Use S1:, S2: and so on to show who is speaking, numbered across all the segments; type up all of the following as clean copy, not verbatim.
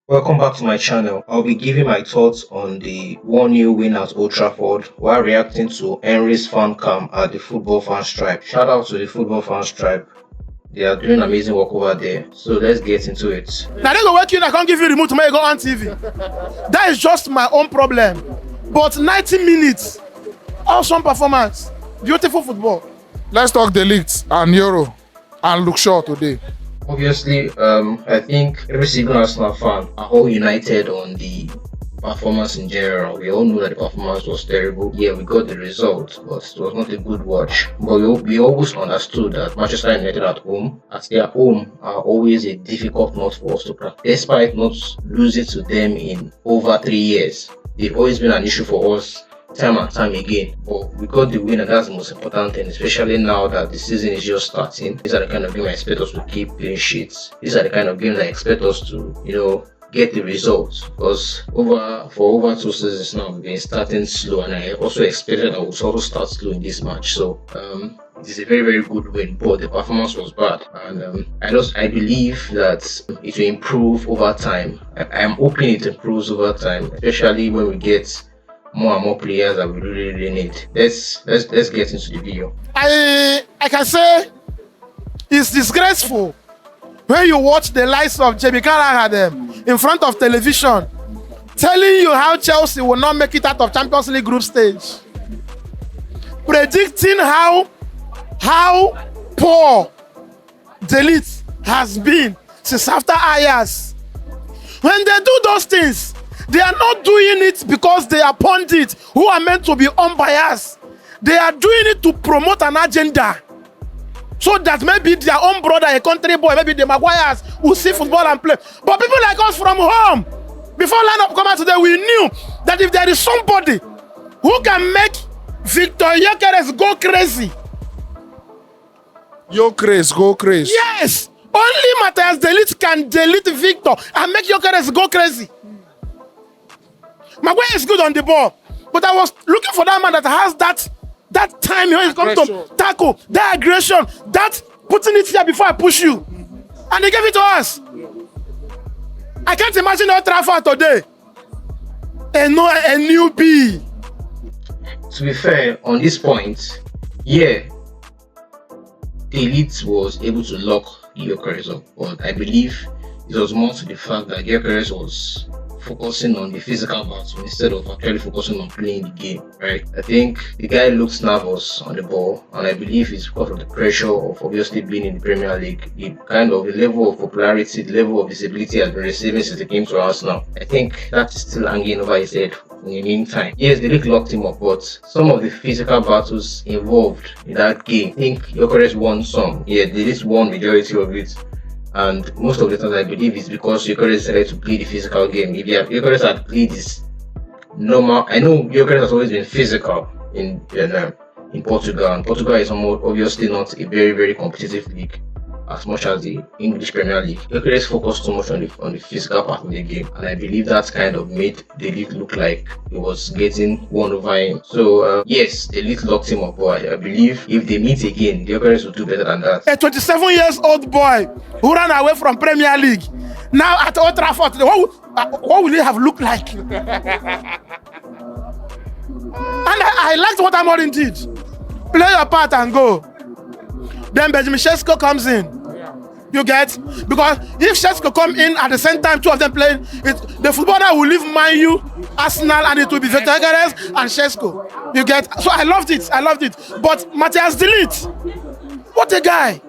S1: Welcome back to my channel. I'll be giving my thoughts on the 1-0 win at Old Trafford while reacting to Henry's fan cam at the Football Fans Tribe. Shout out to the Football Fans Tribe. They are doing amazing work over there. So let's get into it.
S2: Now they go work you and I can't give you remote to make you go on TV. That is just my own problem. But 90 minutes, awesome performance, beautiful football.
S3: Let's talk the leagues and Euro and look short today.
S1: Obviously, I think every single Arsenal fan are all united on the performance in general. We all know that the performance was terrible. Yeah, we got the result, but it was not a good watch. But we always understood that Manchester United at their home, are always a difficult nut for us to crack. Despite not losing to them in over 3 years, they've always been an issue for us time and time again. But we got the win, and that's the most important thing, especially now that the season is just starting. These are the kind of games I expect us to keep clean sheets. These are the kind of games I expect us to, get the results, because for over 2 seasons now we've been starting slow, and I also expected that we'll also start slow in this match. So it is a very, very good win, but the performance was bad, and I believe that it will improve over time. I'm hoping it improves over time, especially when we get more and more players that we really need. Let's get into the video.
S2: I can say it's disgraceful when you watch the likes of JB Carragher in front of television telling you how Chelsea will not make it out of Champions League group stage, predicting how poor the league has been since after Ajax. When they do those things, they are not doing it because they are pundits who are meant to be unbiased. They are doing it to promote an agenda, so that maybe their own brother, a country boy, maybe the Maguires, will see football and play. But people like us from home, before lineup come out today, we knew that if there is somebody who can make Victor Gyökeres go crazy.
S3: Go crazy.
S2: Yes! Only Matthias De Ligt can delete Victor and make Gyökeres go crazy. Maguire is good on the ball, but I was looking for that man that has that time when it comes to tackle, that aggression, that putting it here before I push you. And they gave it to us. I can't imagine Old Trafford today. A newbie.
S1: To be fair, on this point, yeah, the elite was able to lock Gyökeres up, but I believe it was more to the fact that Gyökeres was focusing on the physical battle instead of actually focusing on playing the game, right? I think the guy looks nervous on the ball, and I believe it's because of the pressure of obviously being in the Premier League. The level of popularity, the level of visibility has been receiving since he came to Arsenal. I think that is still hanging over his head in the meantime. Yes, the league locked him up, but some of the physical battles involved in that game, I think Gyökeres won some. Yeah, they just won majority of it. And most of the times I believe it's because Gyökeres decided to play the physical game. If Gyökeres had played this normal, I know Gyökeres has always been physical in Portugal, and Portugal is obviously not a very, very competitive league as much as the English Premier League. Gyökeres focused so much on the physical part of the game, and I believe that kind of made the league look like it was getting one over him. So yes, the league locked him up, but I believe if they meet again, Gyökeres will do better than that.
S2: A 27 years old boy who ran away from Premier League, now at Old Trafford today, what will he have looked like? And I liked what Amorim did. Play your part and go. Then Benjamin Sesko comes in. You get? Because if Sesko come in at the same time, two of them playing, the footballer will leave Man U, Arsenal, and it will be Victor Gyökeres and Sesko. You get? So I loved it. But Matthias De Ligt, what a guy!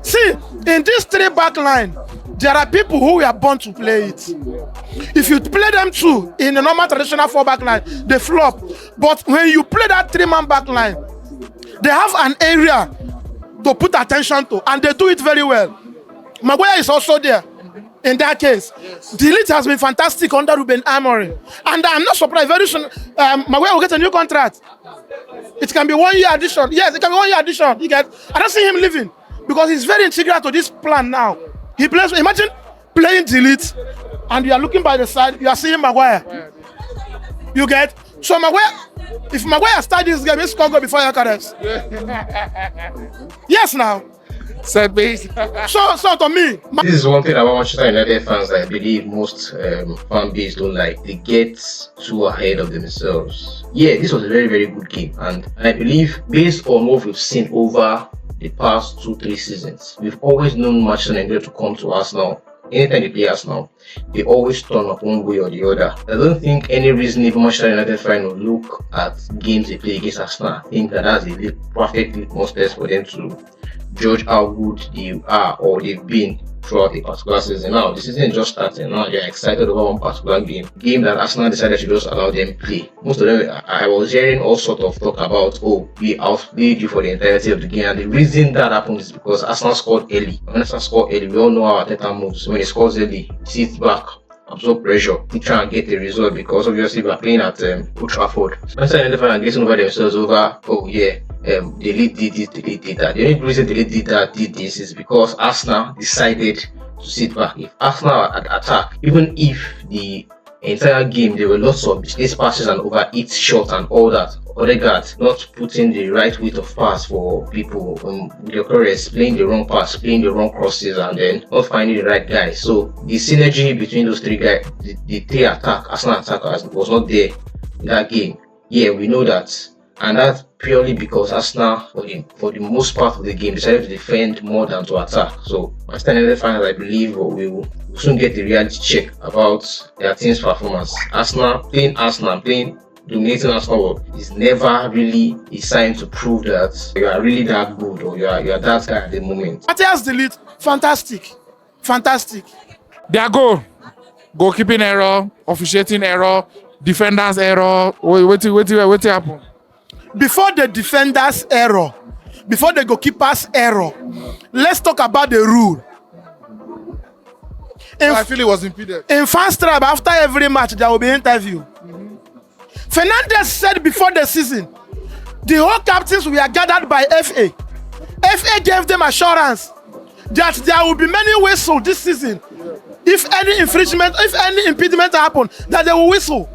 S2: See, in this 3-back line, there are people who were born to play it. If you play them too in a normal traditional 4-back line, they flop. But when you play that 3-man back line, they have an area to put attention to, and they do it very well. Maguire is also there in that case. Yes. De Ligt has been fantastic under Ruben Amorim, and I'm not surprised very soon Maguire will get a new contract. It can be 1 year addition. Yes, it can be 1 year addition. I don't see him leaving because he's very integral to this plan now. He plays. Imagine playing De Ligt, and you are looking by the side, you are seeing Maguire. You get? So Maguire, if Maguire starts this game, he's going to go before Gyökeres. Yes, now.
S3: Set piece.
S2: So to me,
S1: This is one thing about Manchester United fans that I believe most fan base don't like. They get too ahead of themselves. Yeah, this was a very, very good game, and I believe based on what we've seen over the past 2-3 seasons, we've always known Manchester United to come to Arsenal. Anytime they play Arsenal, they always turn up one way or the other. I don't think any reasonable Manchester United fan will look at games they play against Arsenal. I think that's a perfect litmus test for them to judge how good they are or they've been throughout a particular season. Now, the season is just starting. Now they're excited about one particular game that Arsenal decided to just allow them play. Most of them, I was hearing all sort of talk about, oh, we outplayed you for the entirety of the game. And the reason that happened is because Arsenal scored early. When Arsenal scored early, we all know how Arteta moves. When he scores early, he sits back, absorb pressure, he try and get the result, because obviously we're playing at Old Trafford. Manchester United fans are getting over themselves over, oh yeah, the lead did this, the lead did that. The only reason the lead did this is because Arsenal decided to sit back. If Arsenal had attacked, even if the entire game there were lots of misplaced passes and over hit shots and all that, Odegaard not putting the right weight of pass for people, Gyökeres playing the wrong pass, playing the wrong crosses, and then not finding the right guy. So the synergy between those three guys, the three Arsenal attackers, was not there in that game. Yeah, we know that. And that's purely because Arsenal, for the most part of the game, decided to defend more than to attack. So, Manchester United fans, I believe, will soon get the reality check about their team's performance. Dominating Arsenal is never really a sign to prove that you are really that good or you are that guy at the moment.
S2: Matthias delete, fantastic.
S3: Their goalkeeping error, officiating error, defenders error. What happened?
S2: Before the defender's error, before the goalkeeper's error, let's talk about the rule.
S3: I feel it was impeded.
S2: In fast trap, after every match, there will be interview. Fernandez said before the season, the whole captains were gathered by FA. FA gave them assurance that there will be many whistles this season. If any infringement, if any impediment happen, that they will whistle.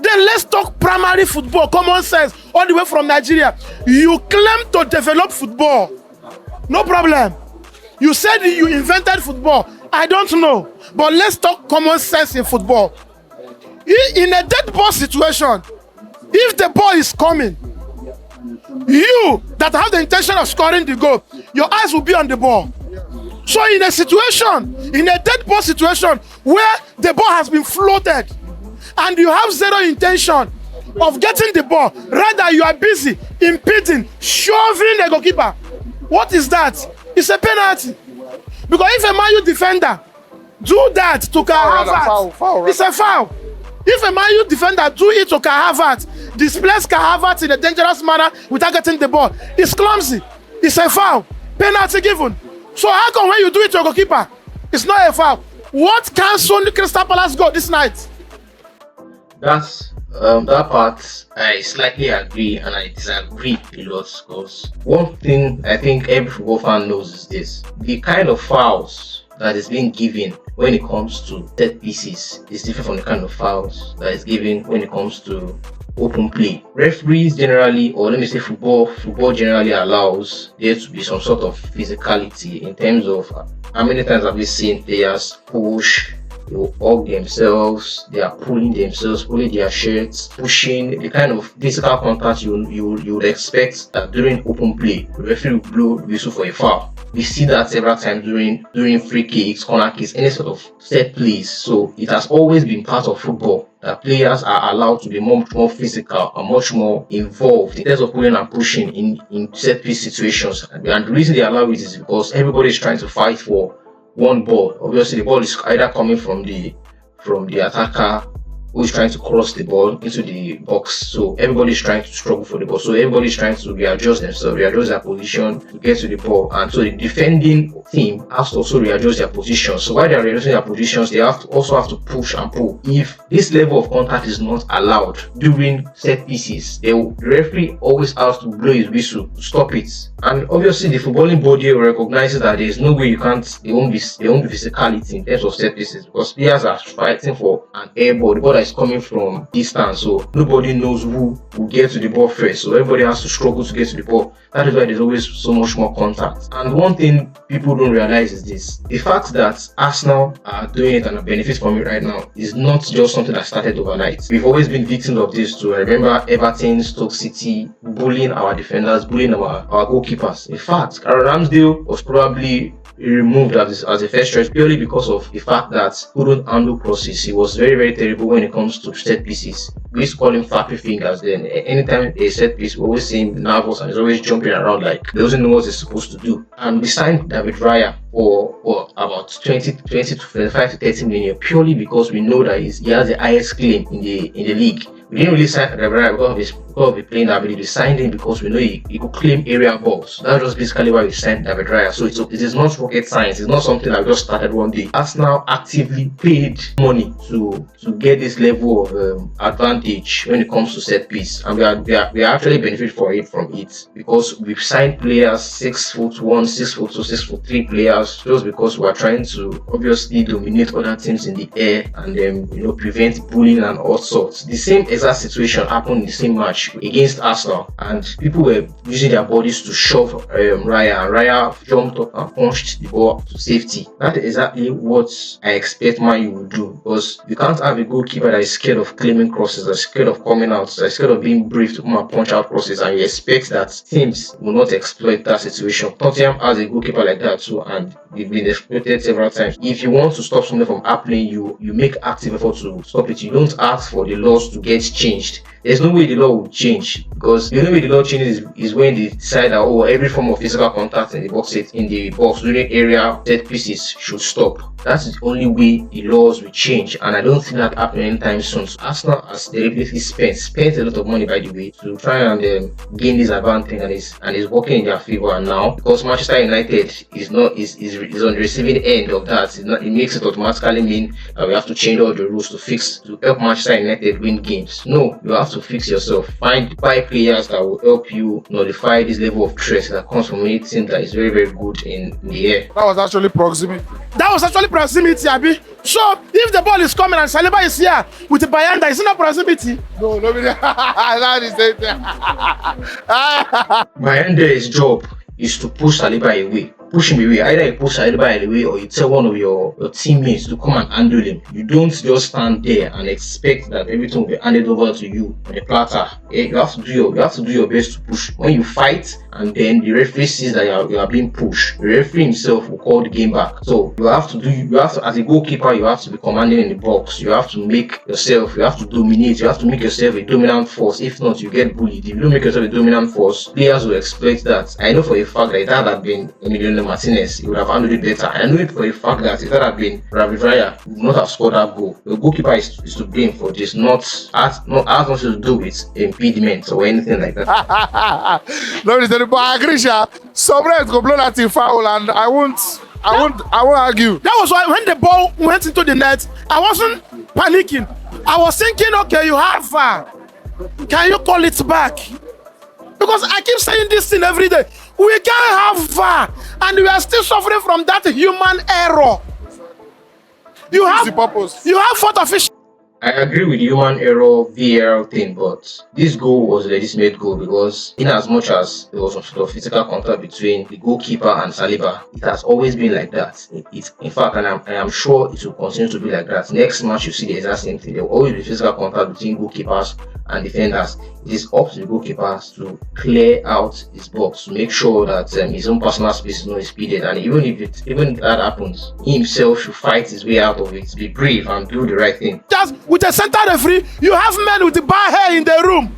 S2: Then let's talk primary football, common sense, all the way from Nigeria. You claim to develop football. No problem. You said you invented football. I don't know. But let's talk common sense in football. In a dead ball situation, if the ball is coming, you that have the intention of scoring the goal, your eyes will be on the ball. So in a dead ball situation where the ball has been floated, and you have zero intention of getting the ball, rather you are busy impeding, shoving the goalkeeper. What is that? It's a penalty. Because if a Man U defender do that to Kai Havertz, it's a foul. If a Man U defender do it to Kai Havertz, displace Kai Havertz in a dangerous manner without getting the ball, it's clumsy. It's a foul. Penalty given. So how come when you do it to your goalkeeper, it's not a foul? What cancelled Crystal Palace goal this night?
S1: That part I slightly agree and I disagree a lot, because one thing I think every football fan knows is this: the kind of fouls that is being given when it comes to set pieces is different from the kind of fouls that is given when it comes to open play. Referees generally, or let me say football generally allows there to be some sort of physicality in terms of how many times have we seen players push, they will hug themselves, they are pulling themselves, pulling their shirts, pushing, the kind of physical contact you would expect that during open play, the referee will blow the whistle for a foul. We see that several times during free kicks, corner kicks, any sort of set plays. So it has always been part of football that players are allowed to be much more physical and much more involved in terms of pulling and pushing in set piece situations. And the reason they allow it is because everybody is trying to fight for one ball. Obviously, the ball is either coming from the attacker who is trying to cross the ball into the box. So everybody is trying to struggle for the ball. So everybody is trying to readjust themselves, readjust their position to get to the ball. And so the defending team has to also readjust their position. So while they are readjusting their positions, they also have to push and pull. If this level of contact is not allowed during set pieces, the referee always has to blow his whistle to stop it. And obviously, the footballing body recognizes that there is no way there won't be physicality in terms of set pieces, because players are fighting for an air ball. The ball that is coming from distance, so nobody knows who will get to the ball first. So everybody has to struggle to get to the ball. That is why there's always so much more contact. And one thing people don't realize is this: the fact that Arsenal are doing it and are benefiting from it right now is not just something that started overnight. We've always been victims of this too. I remember Everton, Stoke City bullying our defenders, bullying our goalkeepers. In fact, Aaron Ramsdale was probably removed as a first choice purely because of the fact that he couldn't handle crosses. He was very, very terrible when it comes to set pieces. We used to call him flappy fingers then. Anytime a set piece, we always see him nervous and he's always jumping around like he doesn't know what he's supposed to do. And we signed David Raya for about 20 to 25 to 30 million purely because we know that he has the highest claim in the league. We didn't really sign David Raya because of his playing ability. We signed him because we know he could claim area balls. That's just basically why we signed David Raya. So it is not rocket science. It's not something that just started one day. Arsenal actively paid money to get this level of advantage when it comes to set piece, and we are actually benefit from it because we've signed players 6'1", 6'2", 6'3" players just because we are trying to obviously dominate other teams in the air and then prevent bullying and all sorts. The same exact situation happened in the same match against Arsenal, and people were using their bodies to shove Raya, and Raya jumped up and punched the ball to safety. That is exactly what I expect Man U will do, because you can't have a goalkeeper that is scared of claiming crosses, that is scared of coming out, that is scared of being brave to come and punch out crosses, and you expect that teams will not exploit that situation. Tottenham has a goalkeeper like that too, and they've been exploited several times. If you want to stop something from happening, you make active effort to stop it. You don't ask for the laws to get changed. There's no way the law will change, because the only way the law changes is when they decide that every form of physical contact in the box during area set pieces should stop. That's the only way the laws will change, and I don't see that happening anytime soon. So Arsenal has deliberately spent a lot of money, by the way, to try and gain this advantage, and is working in their favor. And now, because Manchester United is on the receiving end of that, it makes it automatically mean that we have to change all the rules to help Manchester United win games. No, you have to fix yourself. Find players that will help you nullify this level of threat that comes from any team that is very, very good in the air.
S3: That was actually proximity.
S2: Abi. So if the ball is coming and Saliba is here with the Bayanda, is it not proximity?
S3: No, that is it.
S1: Bayanda's job is to push Saliba away. Push him away. Either you push Saliba away or you tell one of your teammates to come and handle him. You don't just stand there and expect that everything will be handed over to you on a platter. You have to do your best to push. When you fight and then the referee sees that you are being pushed, the referee himself will call the game back. So you have to, as a goalkeeper, you have to be commanding in the box. You have to dominate. You have to make yourself a dominant force. If not, you get bullied. If you don't make yourself a dominant force, players will expect that. I know for a fact that if that had been Emiliano Martinez, he would have handled it better. I know it for a fact that if that had been David Raya, he would not have scored that goal. The goalkeeper is to blame for this, not has nothing to do with impediment or anything like that.
S3: No, but I agree, some refs go blow that in foul, and I won't argue.
S2: That was why when the ball went into the net, I wasn't panicking. I was thinking, okay, you have VAR. Can you call it back? Because I keep saying this thing every day. We can't have VAR, and we are still suffering from that human error. You have fourth official.
S1: I agree with human error VAR thing, but this goal was a legitimate goal because in as much as there was some sort of physical contact between the goalkeeper and Saliba, it has always been like that. In fact, and I am sure it will continue to be like that. Next match, you see the exact same thing. There will always be physical contact between goalkeepers and defenders. It is up to the goalkeepers to clear out his box to make sure that his own personal space is not impeded. And even if that happens, he himself should fight his way out of it. Be brave and do the right thing.
S2: Just with a center referee, you have men with the bar hair in the room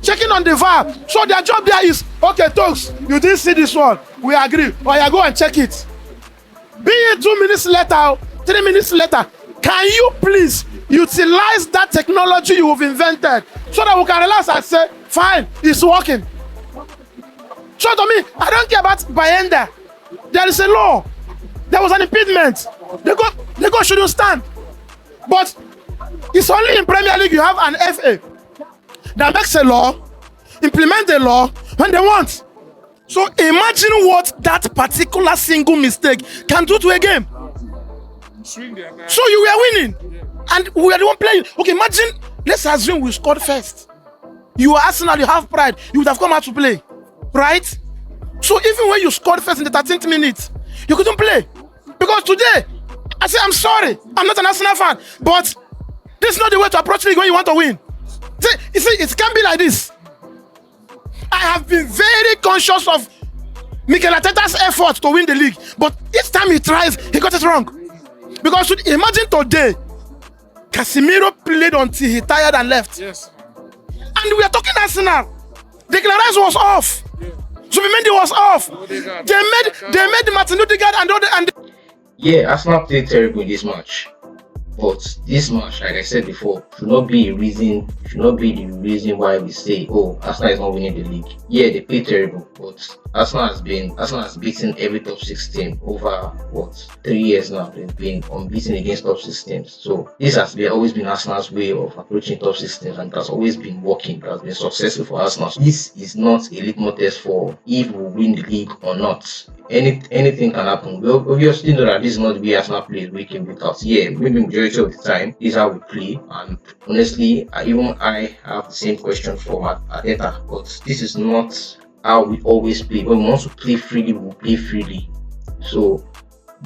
S2: checking on the VAR. So their job there is, okay, Togs, you didn't see this one. We agree. Or you go and check it. Be it 2 minutes later, 3 minutes later, can you please utilize that technology you have invented so that we can relax and say, fine, it's working. So to me, I don't care about Bayanda. There is a law. There was an impediment. The goal shouldn't stand. But it's only in Premier League you have an FA that makes a law, implement the law when they want. So imagine what that particular single mistake can do to a game.
S3: Swing the entire.
S2: So you were winning, and we were the one playing. Okay, imagine. Let's assume we scored first. You are Arsenal. You have pride. You would have come out to play, right? So even when you scored first in the 13th minute, you couldn't play because today, I say I'm sorry. I'm not an Arsenal fan, but this is not the way to approach league when you want to win. See, it can't be like this. I have been very conscious of Mikel Arteta's effort to win the league, but each time he tries, he got it wrong. Because imagine today, Casemiro played until he tired and left.
S3: Yes.
S2: And we are talking Arsenal. Declan Rice was off. Zubimendi was off. They made Martin Odegaard and
S1: Yeah, Arsenal played terrible in this match. But this match, like I said before, should not be the reason why we say, oh, Arsenal is not winning the league. Yeah, they play terrible, but Arsenal has beaten every top 6 team over 3 years now. They've been unbeaten against top 6 teams. So this has always been Arsenal's way of approaching top 6 teams, and it has always been working. It has been successful for Arsenal. So this is not a litmus test for if we win the league or not. Anything can happen. We obviously know that this is not the way Arsenal plays week in, week out. Yeah, maybe majority of the time, this is how we play. And honestly, even I have the same question for Arteta. But this is not how we always play. When we want to play freely, we play freely. So,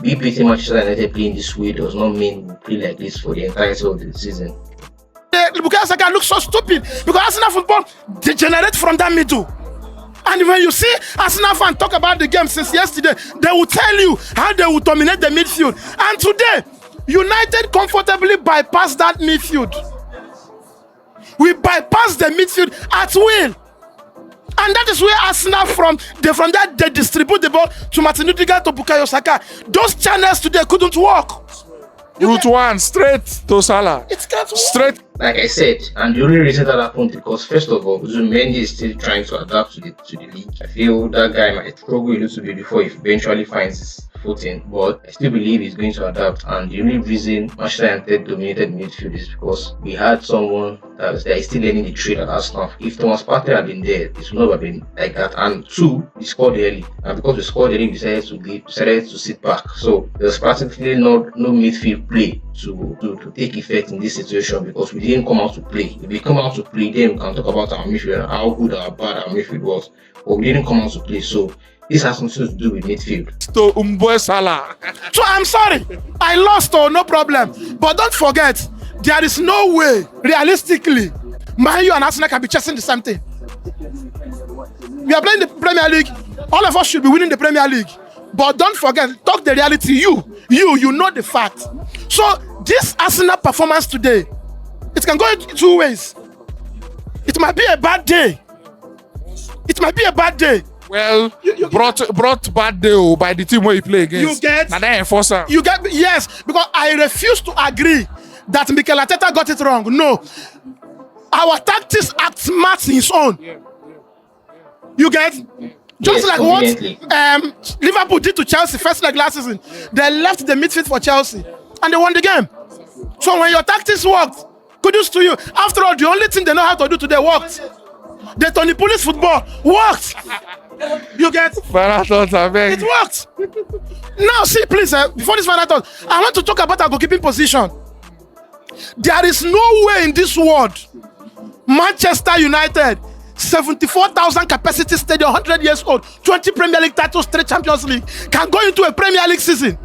S1: we beating Manchester United playing this way does not mean we play like this for the entirety of the season.
S2: Bukayo Saka looks so stupid because Arsenal football degenerates from that middle. And when you see Arsenal fans talk about the game since yesterday, they will tell you how they will dominate the midfield. And today, United comfortably bypassed that midfield. We bypassed the midfield at will. And that is where Arsenal from that they distribute the ball to Martin Odegaard to Bukayo Saka. Those channels today couldn't work.
S3: Route 1 straight to Salah.
S2: It can't work.
S3: Straight.
S1: Like I said, and the only reason that happened because first of all, Zubimendi is still trying to adapt to the league. I feel that guy might struggle a little bit before he eventually finds his footing, but I still believe he's going to adapt. And the only reason Manchester United dominated midfield is because we had someone that is still learning the trade at Arsenal. If Thomas Partey had been there, it would not have been like that. And 2, we scored early, and because we scored early, we decided to sit back. So there's practically no midfield play to take effect in this situation because we didn't come out to play. If we come out to play, then we can talk about our midfield and how good or bad our midfield was. But we didn't come out to play, so this has something to do with midfield.
S3: To Mbowe Salah.
S2: So I'm sorry, I lost, no problem. But don't forget, there is no way, realistically, Man U and Arsenal can be chasing the same thing. We are playing the Premier League. All of us should be winning the Premier League. But don't forget, talk the reality. You know the fact. So this Arsenal performance today, it can go in 2 ways. It might be a bad day. It might be a bad day.
S3: Well, brought bad day by the team where you play against.
S2: You get.
S3: And then enforcer.
S2: You get, yes, because I refuse to agree that Mikel Arteta got it wrong. No. Our tactics act smart in his own. You get? Just
S1: Yes,
S2: like what Liverpool did to Chelsea first leg last season. They left the midfield for Chelsea and they won the game. So when your tactics worked, kudos to you. After all, the only thing they know how to do today worked. The Tony Police football worked. You get?
S3: Final thoughts, I beg.
S2: It worked. Now, see, please, before this final thought, I want to talk about our goalkeeping position. There is no way in this world Manchester United, 74,000 capacity stadium, 100 years old, 20 Premier League titles, 3 Champions League, can go into a Premier League season.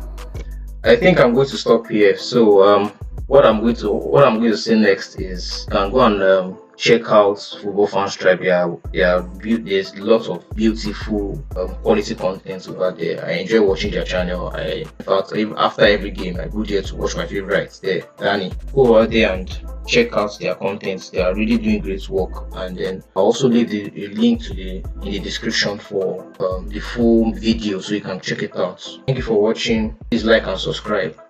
S1: I think I'm going to stop here. So what I'm going to say next is you can go and check out Football Fans Tribe. There's lots of beautiful quality content over there. I enjoy watching their channel. In fact, after every game, I go there to watch my favorites there. Danny, go over there and check out their content. They are really doing great work. And then I'll also leave a link in the description for the full video so you can check it out. Thank you for watching. Please like and subscribe.